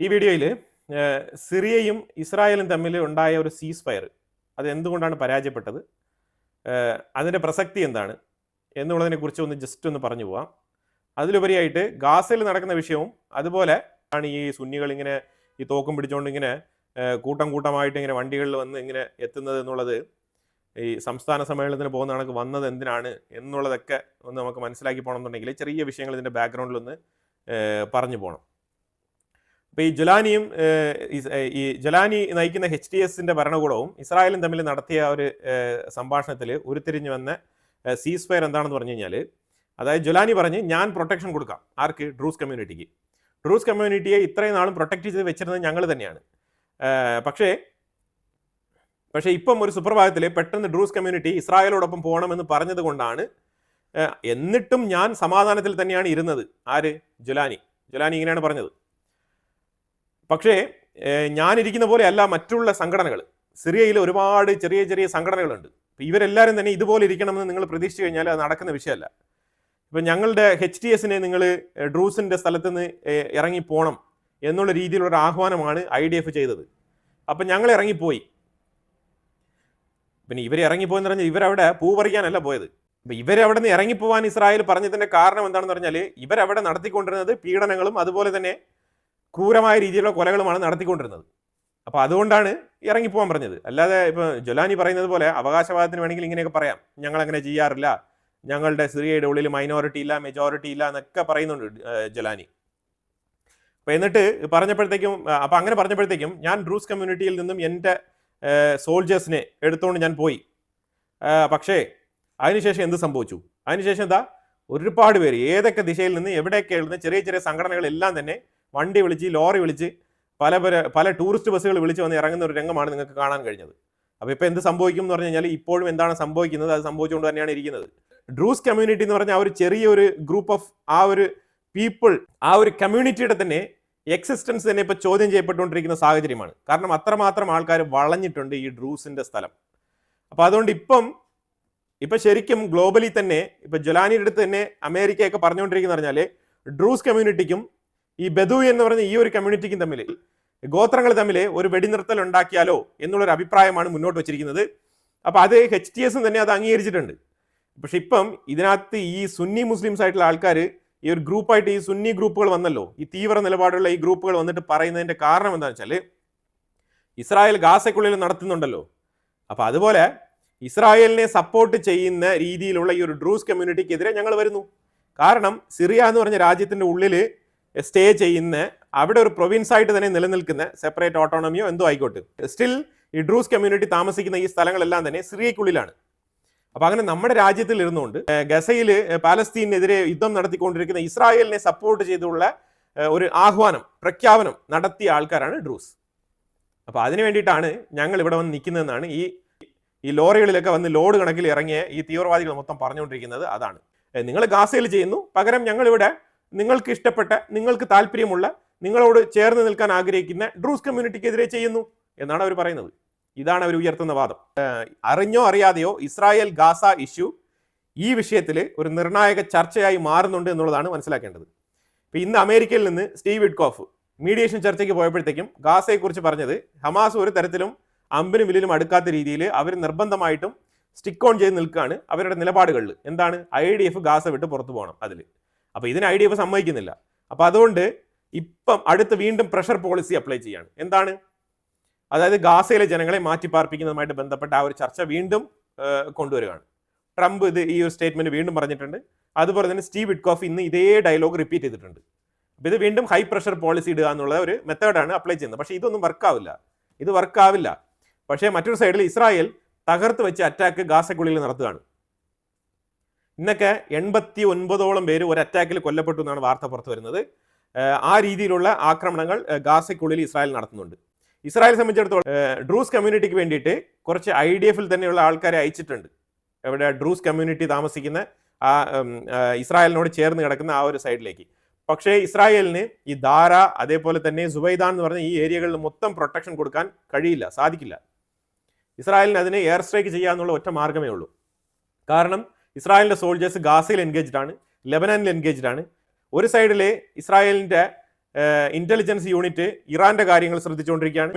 ഈ വീഡിയോയിൽ സിറിയയും ഇസ്രായേലും തമ്മിൽ ഉണ്ടായ ഒരു സീസ് ഫയർ അത് എന്തുകൊണ്ടാണ് പരാജയപ്പെട്ടത്, അതിൻ്റെ പ്രസക്തി എന്താണ് എന്നുള്ളതിനെക്കുറിച്ച് ജസ്റ്റ് ഒന്ന് പറഞ്ഞു പോവാം. അതിലുപരിയായിട്ട് ഗാസയിൽ നടക്കുന്ന വിഷയവും അതുപോലെ ആണ് ഈ സുന്നികൾ ഇങ്ങനെ ഈ തോക്കും പിടിച്ചുകൊണ്ട് ഇങ്ങനെ കൂട്ടം കൂട്ടമായിട്ട് ഇങ്ങനെ വണ്ടികളിൽ വന്ന് ഇങ്ങനെ എത്തുന്നത് എന്നുള്ളത്, ഈ സംസ്ഥാന സമ്മേളനത്തിന് പോകുന്ന കണക്ക് വന്നത് എന്തിനാണ് എന്നുള്ളതൊക്കെ ഒന്ന് നമുക്ക് മനസ്സിലാക്കി പോകണമെന്നുണ്ടെങ്കിൽ ചെറിയ വിഷയങ്ങൾ ഇതിൻ്റെ ബാക്ക്ഗ്രൗണ്ടിലൊന്ന് പറഞ്ഞു പോകണം. അപ്പോൾ ഈ ജലാനി നയിക്കുന്ന HTSന്റെ ഭരണകൂടവും ഇസ്രായേലും തമ്മിൽ നടത്തിയ ഒരു സംഭാഷണത്തിൽ ഉരുത്തിരിഞ്ഞു വന്ന സീസ് ഫയർ എന്താണെന്ന് പറഞ്ഞു കഴിഞ്ഞാൽ, അതായത് ജലാനി പറഞ്ഞ് ഞാൻ പ്രൊട്ടക്ഷൻ കൊടുക്കാം. ആർക്ക്? ഡ്രൂസ് കമ്മ്യൂണിറ്റിക്ക്. ഡ്രൂസ് കമ്മ്യൂണിറ്റിയെ ഇത്രയും നാളും പ്രൊട്ടക്ട് ചെയ്ത് വെച്ചിരുന്നത് ഞങ്ങൾ തന്നെയാണ്. പക്ഷേ ഇപ്പം ഒരു സുപ്രഭാതത്തിൽ പെട്ടെന്ന് ഡ്രൂസ് കമ്മ്യൂണിറ്റി ഇസ്രായേലോടൊപ്പം പോകണമെന്ന് പറഞ്ഞത് കൊണ്ടാണ്, എന്നിട്ടും ഞാൻ സമാധാനത്തിൽ തന്നെയാണ് ഇരുന്നത്. ആര്? ജലാനി ഇങ്ങനെയാണ് പറഞ്ഞത്. പക്ഷേ ഞാനിരിക്കുന്ന പോലെ അല്ല മറ്റുള്ള സംഘടനകൾ. സിറിയയിൽ ഒരുപാട് ചെറിയ ചെറിയ സംഘടനകളുണ്ട്. അപ്പോൾ ഇവരെല്ലാവരും തന്നെ ഇതുപോലെ ഇരിക്കണമെന്ന് നിങ്ങൾ പ്രതീക്ഷിച്ചു കഴിഞ്ഞാൽ അത് നടക്കുന്ന വിഷയമല്ല. ഇപ്പം ഞങ്ങളുടെ HTSനെ നിങ്ങൾ ഡ്രൂസിൻ്റെ സ്ഥലത്ത് നിന്ന് ഇറങ്ങിപ്പോണം എന്നുള്ള രീതിയിലുള്ള ആഹ്വാനമാണ് IDF ചെയ്തത്. അപ്പം ഞങ്ങൾ ഇറങ്ങിപ്പോയി. പിന്നെ ഇവർ ഇറങ്ങിപ്പോയെന്ന് പറഞ്ഞാൽ ഇവരവിടെ പൂ പറിക്കാനല്ല പോയത്. അപ്പം ഇവരവിടെ നിന്ന് ഇറങ്ങിപ്പോവാൻ ഇസ്രായേൽ പറഞ്ഞതിൻ്റെ കാരണം എന്താണെന്ന് പറഞ്ഞാൽ, ഇവരവിടെ നടത്തിക്കൊണ്ടിരുന്നത് പീഡനങ്ങളും അതുപോലെ തന്നെ ക്രൂരമായ രീതിയിലുള്ള കൊലകളുമാണ് നടത്തിക്കൊണ്ടിരുന്നത്. അപ്പോൾ അതുകൊണ്ടാണ് ഇറങ്ങിപ്പോകാൻ പറഞ്ഞത്. അല്ലാതെ ഇപ്പോൾ ജലാനി പറയുന്നത് പോലെ അവകാശവാദത്തിന് വേണമെങ്കിൽ ഇങ്ങനെയൊക്കെ പറയാം, ഞങ്ങളങ്ങനെ ചെയ്യാറില്ല, ഞങ്ങളുടെ സിറിയയുടെ ഉള്ളിൽ മൈനോറിറ്റി ഇല്ല, മെജോറിറ്റി ഇല്ല എന്നൊക്കെ പറയുന്നുണ്ട് ജലാനി. അപ്പോൾ എന്നിട്ട് അങ്ങനെ പറഞ്ഞപ്പോഴത്തേക്കും ഞാൻ ഡ്രൂസ് കമ്മ്യൂണിറ്റിയിൽ നിന്നും എൻ്റെ സോൾജേഴ്സിനെ എടുത്തുകൊണ്ട് ഞാൻ പോയി. പക്ഷേ അതിനുശേഷം എന്ത് സംഭവിച്ചു? അതിനുശേഷം ഒരുപാട് പേര് ഏതൊക്കെ ദിശയിൽ നിന്ന് എവിടെയൊക്കെ എഴുതുന്ന ചെറിയ ചെറിയ സംഘടനകളെല്ലാം തന്നെ വണ്ടി വിളിച്ച്, ലോറി വിളിച്ച്, പല ടൂറിസ്റ്റ് ബസ്സുകൾ വിളിച്ച് വന്ന് ഇറങ്ങുന്ന ഒരു രംഗമാണ് നിങ്ങൾക്ക് കാണാൻ കഴിഞ്ഞത്. അപ്പോൾ ഇപ്പോൾ എന്ത് സംഭവിക്കും എന്ന് പറഞ്ഞു കഴിഞ്ഞാൽ, ഇപ്പോഴും എന്താണ് സംഭവിക്കുന്നത് അത് സംഭവിച്ചുകൊണ്ട് തന്നെയാണ് ഇരിക്കുന്നത്. ഡ്രൂസ് കമ്മ്യൂണിറ്റി എന്ന് പറഞ്ഞാൽ ആ ഒരു ചെറിയൊരു ഗ്രൂപ്പ് ഓഫ് ആ ഒരു പീപ്പിൾ, ആ ഒരു കമ്മ്യൂണിറ്റിയുടെ തന്നെ എക്സിസ്റ്റൻസ് തന്നെ ഇപ്പോൾ ചോദ്യം ചെയ്യപ്പെട്ടുകൊണ്ടിരിക്കുന്ന സാഹചര്യമാണ്. കാരണം അത്രമാത്രം ആൾക്കാർ വളഞ്ഞിട്ടുണ്ട് ഈ ഡ്രൂസിൻ്റെ സ്ഥലം. അപ്പോൾ അതുകൊണ്ട് ഇപ്പം ശരിക്കും ഗ്ലോബലി തന്നെ ഇപ്പം ജലാനിയുടെ അടുത്ത് തന്നെ അമേരിക്കയൊക്കെ പറഞ്ഞുകൊണ്ടിരിക്കുന്ന പറഞ്ഞാൽ, ഡ്രൂസ് കമ്മ്യൂണിറ്റിക്കും ഈ ബദു എന്ന് പറഞ്ഞ ഈ ഒരു കമ്മ്യൂണിറ്റിക്കും തമ്മിൽ, ഗോത്രങ്ങൾ തമ്മിൽ ഒരു വെടിനിർത്തൽ ഉണ്ടാക്കിയാലോ എന്നുള്ളൊരു അഭിപ്രായമാണ് മുന്നോട്ട് വെച്ചിരിക്കുന്നത്. അപ്പോൾ അത് HTS തന്നെ അത് അംഗീകരിച്ചിട്ടുണ്ട്. പക്ഷെ ഇപ്പം ഇതിനകത്ത് ഈ സുന്നി മുസ്ലിംസ് ആയിട്ടുള്ള ആൾക്കാർ, ഈ ഒരു ഗ്രൂപ്പായിട്ട് ഈ സുന്നി ഗ്രൂപ്പുകൾ വന്നല്ലോ, ഈ തീവ്ര നിലപാടുള്ള ഈ ഗ്രൂപ്പുകൾ വന്നിട്ട് പറയുന്നതിൻ്റെ കാരണം എന്താണെന്ന് വെച്ചാൽ, ഇസ്രായേൽ ഗാസയ്ക്കുള്ളിൽ നടത്തുന്നുണ്ടല്ലോ. അപ്പോൾ അതുപോലെ ഇസ്രായേലിനെ സപ്പോർട്ട് ചെയ്യുന്ന രീതിയിലുള്ള ഈ ഒരു ഡ്രൂസ് കമ്മ്യൂണിറ്റിക്കെതിരെ ഞങ്ങൾ വരുന്നു. കാരണം സിറിയ എന്ന് പറഞ്ഞ രാജ്യത്തിൻ്റെ ഉള്ളിൽ സ്റ്റേ ചെയ്യുന്ന, അവിടെ ഒരു പ്രൊവിൻസ് ആയിട്ട് തന്നെ നിലനിൽക്കുന്ന, സെപ്പറേറ്റ് ഓട്ടോണമിയോ എന്തോ ആയിക്കോട്ടെ, സ്റ്റിൽ ഈ ഡ്രൂസ് കമ്മ്യൂണിറ്റി താമസിക്കുന്ന ഈ സ്ഥലങ്ങളെല്ലാം തന്നെ സിറിയക്കുള്ളിലാണ്. അപ്പോൾ അങ്ങനെ നമ്മുടെ രാജ്യത്തിൽ ഇരുന്നുകൊണ്ട് ഗസയിൽ പാലസ്തീനെതിരെ യുദ്ധം നടത്തിക്കൊണ്ടിരിക്കുന്ന ഇസ്രായേലിനെ സപ്പോർട്ട് ചെയ്തുള്ള ഒരു പ്രഖ്യാപനം നടത്തിയ ആൾക്കാരാണ് ഡ്രൂസ്. അപ്പോൾ അതിന് വേണ്ടിയിട്ടാണ് ഞങ്ങൾ ഇവിടെ വന്ന് നിൽക്കുന്നതെന്നാണ് ഈ ലോറികളിലൊക്കെ വന്ന് ലോഡ് കണക്കിൽ ഇറങ്ങിയ ഈ തീവ്രവാദികൾ മൊത്തം പറഞ്ഞുകൊണ്ടിരിക്കുന്നത്. അതാണ്, നിങ്ങൾ ഗാസയിൽ ചെയ്യുന്നു, പകരം ഞങ്ങളിവിടെ നിങ്ങൾക്ക് ഇഷ്ടപ്പെട്ട, നിങ്ങൾക്ക് താല്പര്യമുള്ള, നിങ്ങളോട് ചേർന്ന് നിൽക്കാൻ ആഗ്രഹിക്കുന്ന ഡ്രൂസ് കമ്മ്യൂണിറ്റിക്കെതിരെ ചെയ്യുന്നു എന്നാണ് അവർ പറയുന്നത്. ഇതാണ് അവർ ഉയർത്തുന്ന വാദം. അറിഞ്ഞോ അറിയാതെയോ ഇസ്രായേൽ ഗാസ ഇഷ്യൂ ഈ വിഷയത്തിൽ ഒരു നിർണായക ചർച്ചയായി മാറുന്നുണ്ട് എന്നുള്ളതാണ് മനസ്സിലാക്കേണ്ടത്. ഇപ്പം ഇന്ന് അമേരിക്കയിൽ നിന്ന് സ്റ്റീവ് വിറ്റ്കോഫ് മീഡിയേഷൻ ചർച്ചയ്ക്ക് പോയപ്പോഴത്തേക്കും ഗാസയെക്കുറിച്ച് പറഞ്ഞത്, ഹമാസ് ഒരു തരത്തിലും അമ്പിനും വില്ലിനും അടുക്കാത്ത രീതിയിൽ അവർ നിർബന്ധമായിട്ടും സ്റ്റിക്ക് ഓൺ ചെയ്ത് നിൽക്കുകയാണ് അവരുടെ നിലപാടുകളിൽ. എന്താണ്? IDF ഗാസ വിട്ട് പുറത്തു പോകണം അതിൽ. അപ്പോൾ ഇതിന് IDF സമ്മതിക്കുന്നില്ല. അപ്പോൾ അതുകൊണ്ട് ഇപ്പം അടുത്ത് വീണ്ടും പ്രഷർ പോളിസി അപ്ലൈ ചെയ്യാണ്. എന്താണ്? അതായത് ഗാസയിലെ ജനങ്ങളെ മാറ്റിപ്പാർപ്പിക്കുന്നതുമായിട്ട് ബന്ധപ്പെട്ട ആ ഒരു ചർച്ച വീണ്ടും കൊണ്ടുവരികയാണ്. ട്രംപ് ഈ ഒരു സ്റ്റേറ്റ്മെന്റ് വീണ്ടും പറഞ്ഞിട്ടുണ്ട്. അതുപോലെ തന്നെ സ്റ്റീവ് വിറ്റ്കോഫ് ഇന്ന് ഇതേ ഡയലോഗ് റിപ്പീറ്റ് ചെയ്തിട്ടുണ്ട്. അപ്പോൾ ഇത് വീണ്ടും ഹൈ പ്രഷർ പോളിസി ഇടുക എന്നുള്ള ഒരു മെത്തേഡാണ് അപ്ലൈ ചെയ്യുന്നത്. പക്ഷേ ഇതൊന്നും വർക്കാവില്ല. പക്ഷേ മറ്റൊരു സൈഡിൽ ഇസ്രായേൽ തകർത്ത് വെച്ച് അറ്റാക്ക് ഗാസയ്ക്കുള്ളിൽ നടത്തുകയാണ്. ഇന്നൊക്കെ 89ഓളം പേര് ഒരു അറ്റാക്കിൽ കൊല്ലപ്പെട്ടു എന്നാണ് വാർത്ത പുറത്തു വരുന്നത്. ആ രീതിയിലുള്ള ആക്രമണങ്ങൾ ഗാസയ്ക്കുള്ളിൽ ഇസ്രായേൽ നടത്തുന്നുണ്ട്. ഇസ്രായേൽ സംബന്ധിച്ചിടത്തോളം ഡ്രൂസ് കമ്മ്യൂണിറ്റിക്ക് വേണ്ടിയിട്ട് കുറച്ച് IDFൽ തന്നെയുള്ള ആൾക്കാരെ അയച്ചിട്ടുണ്ട്. എവിടെ? ഡ്രൂസ് കമ്മ്യൂണിറ്റി താമസിക്കുന്ന ആ ഇസ്രായേലിനോട് ചേർന്ന് കിടക്കുന്ന ആ ഒരു സൈഡിലേക്ക്. പക്ഷേ ഇസ്രായേലിന് ഈ ദാര, അതേപോലെ തന്നെ സുബൈദാൻ എന്ന് പറഞ്ഞ ഈ ഏരിയകളിൽ മൊത്തം പ്രൊട്ടക്ഷൻ കൊടുക്കാൻ സാധിക്കില്ല. ഇസ്രായേലിന് അതിനെ എയർ സ്ട്രൈക്ക് ചെയ്യാന്നുള്ള ഒറ്റ മാർഗ്ഗമേ ഉള്ളൂ. കാരണം ഇസ്രായേലിൻ്റെ സോൾജേഴ്സ് ഗാസയിൽ എൻഗേജ്ഡ് ആണ്, ലെബനാനിൽ എൻഗേജ്ഡ് ആണ്. ഒരു സൈഡിലെ ഇസ്രായേലിൻ്റെ ഇന്റലിജൻസ് യൂണിറ്റ് ഇറാന്റെ കാര്യങ്ങൾ ശ്രദ്ധിച്ചുകൊണ്ടിരിക്കുകയാണ്.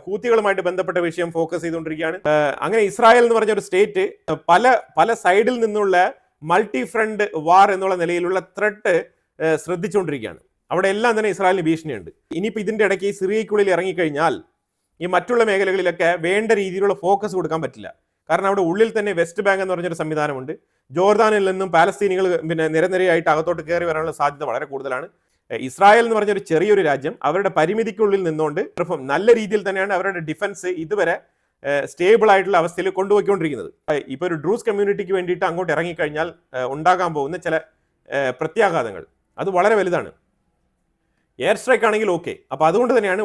ഹൂത്തികളുമായിട്ട് ബന്ധപ്പെട്ട വിഷയം ഫോക്കസ് ചെയ്തുകൊണ്ടിരിക്കുകയാണ്. അങ്ങനെ ഇസ്രായേൽ എന്ന് പറഞ്ഞ ഒരു സ്റ്റേറ്റ് പല പല സൈഡിൽ നിന്നുള്ള മൾട്ടി ഫ്രണ്ട് വാർ എന്നുള്ള നിലയിലുള്ള ത്രെട്ട് ശ്രദ്ധിച്ചുകൊണ്ടിരിക്കുകയാണ്. അവിടെ എല്ലാം തന്നെ ഇസ്രായേലിന് ഭീഷണിയുണ്ട്. ഇനിയിപ്പോൾ ഇതിന്റെ ഇടയ്ക്ക് ഈ സിറിയയ്ക്കുള്ളിൽ ഇറങ്ങിക്കഴിഞ്ഞാൽ ഈ മറ്റുള്ള മേഖലകളിലൊക്കെ വേണ്ട രീതിയിലുള്ള ഫോക്കസ് കൊടുക്കാൻ പറ്റില്ല. കാരണം അവിടെ ഉള്ളിൽ തന്നെ വെസ്റ്റ് ബാങ്ക് എന്ന് പറഞ്ഞൊരു സംവിധാനമുണ്ട്. ജോർദാനിൽ നിന്നും പാലസ്തീനികൾ നിരനിരയായിട്ട് അകത്തോട്ട് കയറി വരാനുള്ള സാധ്യത വളരെ കൂടുതലാണ്. ഇസ്രായേൽ എന്ന് പറഞ്ഞൊരു ചെറിയൊരു രാജ്യം അവരുടെ പരിമിതിക്കുള്ളിൽ നിന്നുകൊണ്ട് നല്ല രീതിയിൽ തന്നെയാണ് അവരുടെ ഡിഫൻസ് ഇതുവരെ സ്റ്റേബിൾ ആയിട്ടുള്ള അവസ്ഥയിൽ കൊണ്ടുപോയിക്കൊണ്ടിരിക്കുന്നത്. ഇപ്പോൾ ഒരു ഡ്രൂസ് കമ്മ്യൂണിറ്റിക്ക് വേണ്ടിയിട്ട് അങ്ങോട്ട് ഇറങ്ങിക്കഴിഞ്ഞാൽ ഉണ്ടാകാൻ പോകുന്ന ചില പ്രത്യാഘാതങ്ങൾ അത് വളരെ വലുതാണ്. എയർ സ്ട്രൈക്ക് ആണെങ്കിൽ ഓക്കെ. അപ്പോൾ അതുകൊണ്ട് തന്നെയാണ്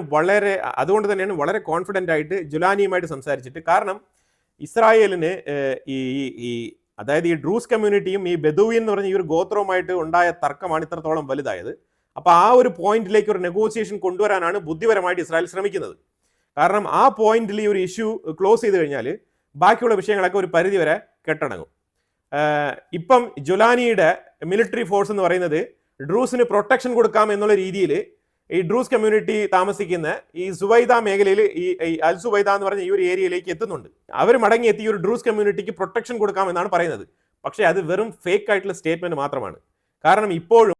വളരെ കോൺഫിഡൻ്റ് ആയിട്ട് ജുലാനിയുമായിട്ട് സംസാരിച്ചിട്ട്. കാരണം ഇസ്രായേലിന് അതായത് ഈ ഡ്രൂസ് കമ്മ്യൂണിറ്റിയും ഈ ബെദൂയിൻ എന്ന് പറഞ്ഞ ഈ ഒരു ഗോത്രവുമായിട്ട് ഉണ്ടായ തർക്കമാണ് ഇത്രത്തോളം വലുതായത്. അപ്പോൾ ആ ഒരു പോയിന്റിലേക്ക് ഒരു നെഗോസിയേഷൻ കൊണ്ടുവരാനാണ് ബുദ്ധിപരമായിട്ട് ഇസ്രായേൽ ശ്രമിക്കുന്നത്. കാരണം ആ പോയിന്റിൽ ഈ ഒരു ഇഷ്യൂ ക്ലോസ് ചെയ്ത് കഴിഞ്ഞാൽ ബാക്കിയുള്ള വിഷയങ്ങളൊക്കെ ഒരു പരിധി വരെ കെട്ടടങ്ങും. ഇപ്പം ജുലാനിയുടെ മിലിറ്ററി ഫോഴ്സ് എന്ന് പറയുന്നത് ഡ്രൂസിന് പ്രൊട്ടക്ഷൻ കൊടുക്കാം എന്നുള്ള രീതിയിൽ ഈ ഡ്രൂസ് കമ്മ്യൂണിറ്റി താമസിക്കുന്ന ഈ സുവൈദ മേഖലയിൽ ഈ അൽ സുവൈദ എന്ന് പറഞ്ഞ ഈ ഒരു ഏരിയയിലേക്ക് എത്തുന്നുണ്ട്. അവർ മടങ്ങിയെത്തി ഈ ഒരു ഡ്രൂസ് കമ്മ്യൂണിറ്റിക്ക് പ്രൊട്ടക്ഷൻ കൊടുക്കാം എന്നാണ് പറയുന്നത്. പക്ഷേ അത് വെറും ഫേക്ക് ആയിട്ടുള്ള സ്റ്റേറ്റ്മെന്റ് മാത്രമാണ്. കാരണം ഇപ്പോഴും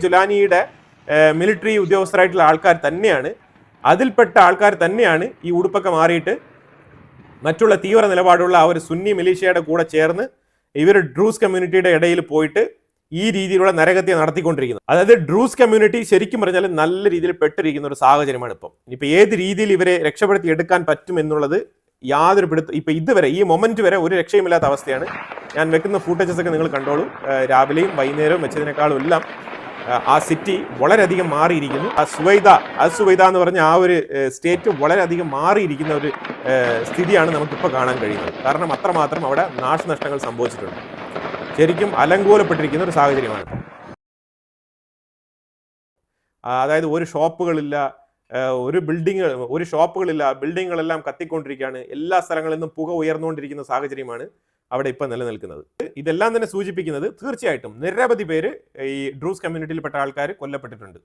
ജുലാനിയുടെ മിലിറ്ററി ഉദ്യോഗസ്ഥരായിട്ടുള്ള ആൾക്കാർ തന്നെയാണ്, അതിൽപ്പെട്ട ആൾക്കാർ തന്നെയാണ് ഈ ഉടുപ്പൊക്കെ മാറിയിട്ട് മറ്റുള്ള തീവ്ര നിലപാടുള്ള ആ ഒരു സുന്നി മിലീഷ്യയുടെ കൂടെ ചേർന്ന് ഇവർ ഡ്രൂസ് കമ്മ്യൂണിറ്റിയുടെ ഇടയിൽ പോയിട്ട് ഈ രീതിയിലുള്ള നരഹത്യ നടത്തിക്കൊണ്ടിരിക്കുന്നത്. അതായത് ഡ്രൂസ് കമ്മ്യൂണിറ്റി ശരിക്കും പറഞ്ഞാൽ നല്ല രീതിയിൽ പെട്ടിരിക്കുന്ന ഒരു സാഹചര്യമാണ് ഇപ്പം. ഇപ്പം ഏത് രീതിയിൽ ഇവരെ രക്ഷപ്പെടുത്തി എടുക്കാൻ പറ്റും എന്നുള്ളത് യാതൊരു ഇപ്പം ഇതുവരെ ഈ മൊമെന്റ് വരെ ഒരു രക്ഷയുമില്ലാത്ത അവസ്ഥയാണ്. ഞാൻ വെക്കുന്ന ഫൂട്ടേജസ് ഒക്കെ നിങ്ങൾ കണ്ടോളൂ. രാവിലെയും വൈകുന്നേരവും വെച്ചതിനേക്കാളും എല്ലാം ആ സിറ്റി വളരെയധികം മാറിയിരിക്കുന്നു. അൽ സുവൈദ എന്ന് പറഞ്ഞ ആ ഒരു സ്റ്റേറ്റ് വളരെയധികം മാറിയിരിക്കുന്ന ഒരു സ്ഥിതിയാണ് നമുക്കിപ്പോൾ കാണാൻ കഴിയുന്നത്. കാരണം അത്രമാത്രം അവിടെ നാശനഷ്ടങ്ങൾ സംഭവിച്ചിട്ടുണ്ട്. ശരിക്കും അലങ്കോലപ്പെട്ടിരിക്കുന്ന ഒരു സാഹചര്യമാണ്. അതായത് ഒരു ഷോപ്പുകളില്ല, ബിൽഡിങ്ങുകളെല്ലാം കത്തിക്കൊണ്ടിരിക്കുകയാണ്. എല്ലാ സ്ഥലങ്ങളിൽ നിന്നും പുക ഉയർന്നുകൊണ്ടിരിക്കുന്ന സാഹചര്യമാണ് അവിടെ ഇപ്പം നിലനിൽക്കുന്നത്. ഇതെല്ലാം തന്നെ സൂചിപ്പിക്കുന്നത് തീർച്ചയായിട്ടും നിരവധി പേര് ഈ ഡ്രൂസ് കമ്മ്യൂണിറ്റിയിൽപ്പെട്ട ആൾക്കാർ കൊല്ലപ്പെട്ടിട്ടുണ്ട്.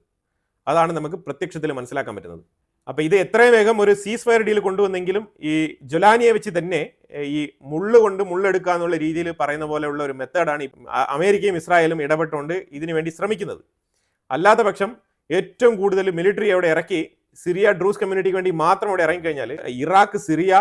അതാണ് നമുക്ക് പ്രത്യക്ഷത്തിൽ മനസ്സിലാക്കാൻ പറ്റുന്നത്. അപ്പോൾ ഇത് എത്രയും വേഗം ഒരു സീസ് ഫയർ ഡീൽ കൊണ്ടുവന്നെങ്കിലും ഈ ജുലാനിയെ വെച്ച് തന്നെ ഈ മുള്ളെടുക്കുക എന്നുള്ള രീതിയിൽ പറയുന്ന പോലെയുള്ള ഒരു മെത്തേഡാണ് അമേരിക്കയും ഇസ്രായേലും ഇടപെട്ടുകൊണ്ട് ഇതിനു വേണ്ടി ശ്രമിക്കുന്നത്. അല്ലാത്ത പക്ഷം ഏറ്റവും കൂടുതൽ മിലിറ്ററി അവിടെ ഇറക്കി സിറിയ ഡ്രൂസ് കമ്മ്യൂണിറ്റിക്ക് വേണ്ടി മാത്രം അവിടെ ഇറങ്ങിക്കഴിഞ്ഞാൽ ഇറാഖ്, സിറിയ,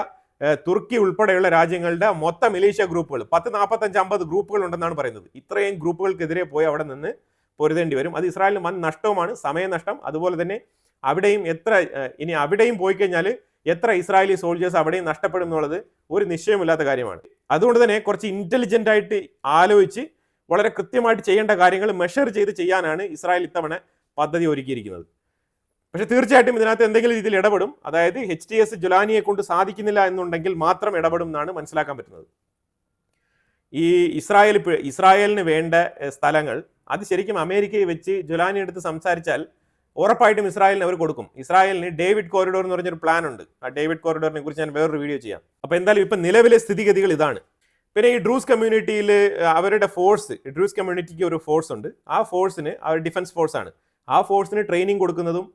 തുർക്കി ഉൾപ്പെടെയുള്ള രാജ്യങ്ങളുടെ മൊത്തം മിലീഷ്യ ഗ്രൂപ്പുകൾ 10-45-50 ഗ്രൂപ്പുകൾ ഉണ്ടെന്നാണ് പറയുന്നത്. ഇത്രയും ഗ്രൂപ്പുകൾക്കെതിരെ പോയി അവിടെ നിന്ന് പൊരുതേണ്ടി വരും. അത് ഇസ്രായേലിന് വൻ നഷ്ടവുമാണ്, സമയനഷ്ടം. അതുപോലെ തന്നെ അവിടെയും പോയി കഴിഞ്ഞാൽ എത്ര ഇസ്രായേലി സോൾജേഴ്സ് അവിടെയും നഷ്ടപ്പെടും എന്നുള്ളത് ഒരു നിശ്ചയമില്ലാത്ത കാര്യമാണ്. അതുകൊണ്ട് തന്നെ കുറച്ച് ഇന്റലിജന്റ് ആയിട്ട് ആലോചിച്ച് വളരെ കൃത്യമായിട്ട് ചെയ്യേണ്ട കാര്യങ്ങൾ മെഷർ ചെയ്ത് ചെയ്യാനാണ് ഇസ്രായേൽ ഇത്തവണ പദ്ധതി ഒരുക്കിയിരിക്കുന്നത്. പക്ഷെ തീർച്ചയായിട്ടും ഇതിനകത്ത് എന്തെങ്കിലും രീതിയിൽ ഇടപെടും. അതായത് HTS ജുലാനിയെ കൊണ്ട് സാധിക്കുന്നില്ല എന്നുണ്ടെങ്കിൽ മാത്രം ഇടപെടും എന്നാണ് മനസ്സിലാക്കാൻ പറ്റുന്നത്. ഈ ഇസ്രായേലിന് വേണ്ട സ്ഥലങ്ങൾ അത് ശരിക്കും അമേരിക്കയെ വെച്ച് ജുലാനി എടുത്ത് സംസാരിച്ചാൽ ഉറപ്പായിട്ടും ഇസ്രായേലിന് അവർ കൊടുക്കും. ഇസ്രായേലിന് ഡേവിഡ് കോറിഡോർ എന്ന് പറഞ്ഞൊരു പ്ലാൻ ഉണ്ട്. ആ ഡേവിഡ് കോറിഡോറിനെ കുറിച്ച് ഞാൻ വേറൊരു വീഡിയോ ചെയ്യാം. അപ്പോൾ എന്തായാലും ഇപ്പം നിലവിലെ സ്ഥിതിഗതികൾ ഇതാണ്. പിന്നെ ഈ ഡ്രൂസ് കമ്മ്യൂണിറ്റിയിൽ അവരുടെ ഫോഴ്സ്, ഡ്രൂസ് കമ്മ്യൂണിറ്റിക്ക് ഒരു ഫോഴ്സ് ഉണ്ട്. ആ ഫോഴ്സിന് അവർ ഡിഫൻസ് ഫോഴ്സാണ്. ആ ഫോഴ്സിന് ട്രെയിനിങ് കൊടുക്കുന്നതും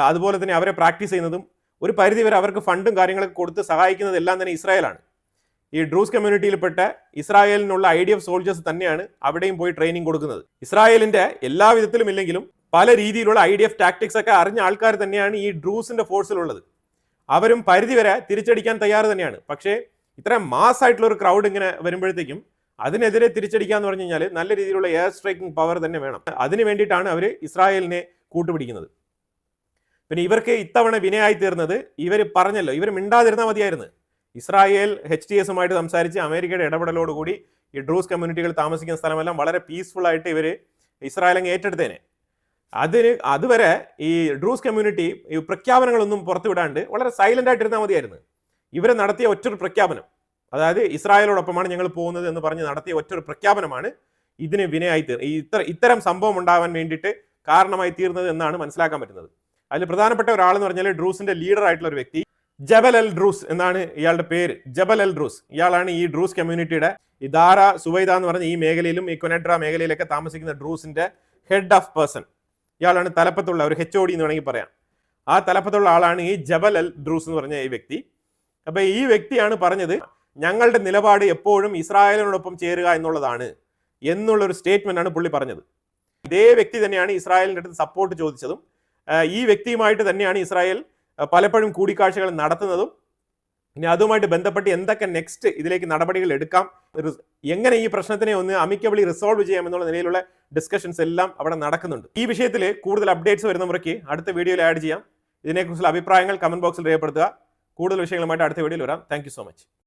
അതുപോലെ തന്നെ അവരെ പ്രാക്ടീസ് ചെയ്യുന്നതും ഒരു പരിധി വരെ അവർക്ക് ഫണ്ടും കാര്യങ്ങളൊക്കെ കൊടുത്ത് സഹായിക്കുന്നത് എല്ലാം തന്നെ ഇസ്രായേലാണ്. ഈ ഡ്രൂസ് കമ്മ്യൂണിറ്റിയിൽപ്പെട്ട ഇസ്രായേലിനുള്ള IDF സോൾജേഴ്സ് തന്നെയാണ് അവിടെയും പോയി ട്രെയിനിങ് കൊടുക്കുന്നത്. ഇസ്രായേലിന്റെ എല്ലാ വിധത്തിലും ഇല്ലെങ്കിലും പല രീതിയിലുള്ള IDF ടാക്ടിക്സ് ഒക്കെ അറിഞ്ഞ ആൾക്കാർ തന്നെയാണ് ഈ ഡ്രൂസിന്റെ ഫോഴ്സിലുള്ളത്. അവരും പരിധി വരെ തിരിച്ചടിക്കാൻ തയ്യാറ് തന്നെയാണ്. പക്ഷേ ഇത്രയും മാസ്സായിട്ടുള്ള ഒരു ക്രൗഡ് ഇങ്ങനെ വരുമ്പോഴത്തേക്കും അതിനെതിരെ തിരിച്ചടിക്കുക എന്ന് പറഞ്ഞു കഴിഞ്ഞാൽ നല്ല രീതിയിലുള്ള എയർ സ്ട്രൈക്കിംഗ് പവർ തന്നെ വേണം. അതിന് വേണ്ടിയിട്ടാണ് അവർ ഇസ്രായേലിനെ കൂട്ടുപിടിക്കുന്നത്. പിന്നെ ഇവർക്ക് ഇത്തവണ വിനയായി തീർന്നത് ഇവർ പറഞ്ഞല്ലോ, ഇവർ മിണ്ടാതിരുന്നാൽ മതിയായിരുന്നു. ഇസ്രായേൽ HTSുമായിട്ട് സംസാരിച്ച് അമേരിക്കയുടെ ഇടപെടലോടുകൂടി ഈ ഡ്രൂസ് കമ്മ്യൂണിറ്റികൾ താമസിക്കുന്ന സ്ഥലമെല്ലാം വളരെ പീസ്ഫുൾ ആയിട്ട് ഇവർ ഇസ്രായേൽ അങ്ങ് ഏറ്റെടുത്തേനെ. അതുവരെ ഈ ഡ്രൂസ് കമ്മ്യൂണിറ്റി ഈ പ്രഖ്യാപനങ്ങളൊന്നും പുറത്തുവിടാണ്ട് വളരെ സൈലന്റ് ആയിട്ടിരുന്നാൽ മതിയായിരുന്നു. ഇവർ നടത്തിയ ഒറ്റൊരു പ്രഖ്യാപനം, അതായത് ഇസ്രായേലോടൊപ്പമാണ് ഞങ്ങൾ പോകുന്നത് എന്ന് പറഞ്ഞ് നടത്തിയ ഒറ്റൊരു പ്രഖ്യാപനമാണ് ഇതിന് വിനയായി ഇത്തരം സംഭവം ഉണ്ടാവാൻ വേണ്ടിയിട്ട് കാരണമായി തീർന്നത് എന്നാണ് മനസ്സിലാക്കാൻ പറ്റുന്നത്. അതിൽ പ്രധാനപ്പെട്ട ഒരാളെന്ന് പറഞ്ഞാൽ ഡ്രൂസിന്റെ ലീഡർ ആയിട്ടുള്ള ഒരു വ്യക്തി ജബൽ അൽ ഡ്രൂസ് എന്നാണ് ഇയാളുടെ പേര്. ജബൽ അൽ ഡ്രൂസ് ഇയാളാണ് ഈ ഡ്രൂസ് കമ്മ്യൂണിറ്റിയുടെ ദാര സുവൈദ എന്ന് പറഞ്ഞ ഈ മേഖലയിലും ഈ കൊനഡ്ര മേഖലയിലൊക്കെ താമസിക്കുന്ന ഡ്രൂസിന്റെ ഹെഡ് ഓഫ് പേഴ്സൺ, ഇയാളാണ് തലപ്പത്തുള്ള ഒരു HOD എന്ന് വേണമെങ്കിൽ പറയാം. ആ തലപ്പത്തുള്ള ആളാണ് ഈ ജബൽ അൽ ഡ്രൂസ് എന്ന് പറഞ്ഞ ഈ വ്യക്തി. അപ്പൊ ഈ വ്യക്തിയാണ് പറഞ്ഞത് ഞങ്ങളുടെ നിലപാട് എപ്പോഴും ഇസ്രായേലിനോടൊപ്പം ചേരുക എന്നുള്ളതാണ് എന്നുള്ളൊരു സ്റ്റേറ്റ്മെന്റ് ആണ് പുള്ളി പറഞ്ഞത്. ഇതേ വ്യക്തി തന്നെയാണ് ഇസ്രായേലിന്റെ അടുത്ത് സപ്പോർട്ട് ചോദിച്ചതും. ഈ വ്യക്തിയുമായിട്ട് തന്നെയാണ് ഇസ്രായേൽ പലപ്പോഴും കൂടിക്കാഴ്ചകൾ നടത്തുന്നതും. ഇനി അതുമായിട്ട് ബന്ധപ്പെട്ട് എന്തൊക്കെ നെക്സ്റ്റ് ഇതിലേക്ക് നടപടികൾ എടുക്കാം, എങ്ങനെ ഈ പ്രശ്നത്തിനെ ഒന്ന് അമിക്കബിളി റിസോൾവ് ചെയ്യാം എന്നുള്ള നിലയിലുള്ള ഡിസ്കഷൻസ് എല്ലാം അവിടെ നടക്കുന്നുണ്ട്. ഈ വിഷയത്തിൽ കൂടുതൽ അപ്ഡേറ്റ്സ് വരുന്ന മുറയ്ക്ക് അടുത്ത വീഡിയോയിൽ ആഡ് ചെയ്യാം. ഇതിനെക്കുറിച്ചുള്ള അഭിപ്രായങ്ങൾ കമന്റ് ബോക്സിൽ രേഖപ്പെടുത്തുക. കൂടുതൽ വിഷയങ്ങളുമായിട്ട് അടുത്ത വീഡിയോയിൽ വരാം. Thank you so much.